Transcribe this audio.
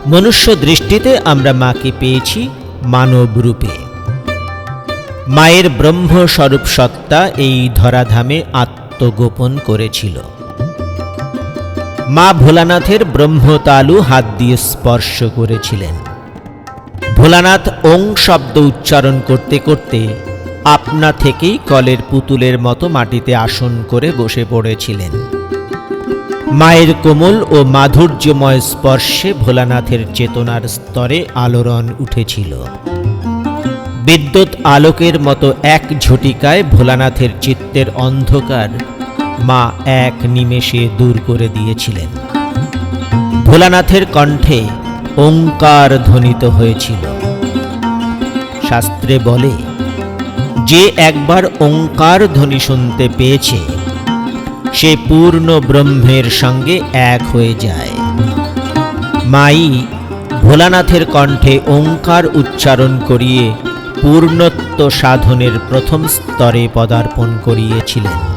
মনুষ্য দৃষ্টিতে আমরা মাকে পেয়েছি মানব রূপে। মায়ের ব্রহ্মস্বরূপ সত্তা এই ধরাধামে আত্মগোপন করেছিল। মা ভোলানাথের ব্রহ্মতালু হাত দিয়ে স্পর্শ করেছিলেন। ভোলানাথ ওং শব্দ উচ্চারণ করতে করতে আপনা থেকেই কলের পুতুলের মতো মাটিতে আসন করে বসে পড়েছিলেন। মায়ের কোমল ও মাধুর্যময় স্পর্শে ভোলানাথের চেতনার স্তরে আলোড়ন উঠেছিল। বিদ্যুৎ আলোকের মতো এক ঝটিকায় ভোলানাথের চিত্তের অন্ধকার মা এক নিমেষে দূর করে দিয়েছিলেন। ভোলানাথের কণ্ঠে ওঙ্কার ধ্বনিত হয়েছিল। শাস্ত্রে বলে, যে একবার ওঙ্কার ধ্বনি শুনতে পেয়েছে সে পূর্ণ ব্রহ্মের সঙ্গে এক হয়ে যায়। মাই ভোলানাথের কণ্ঠে ওঙ্কার উচ্চারণ করিয়ে পূর্ণত্ব সাধনের প্রথম স্তরে পদার্পণ করিয়েছিলেন।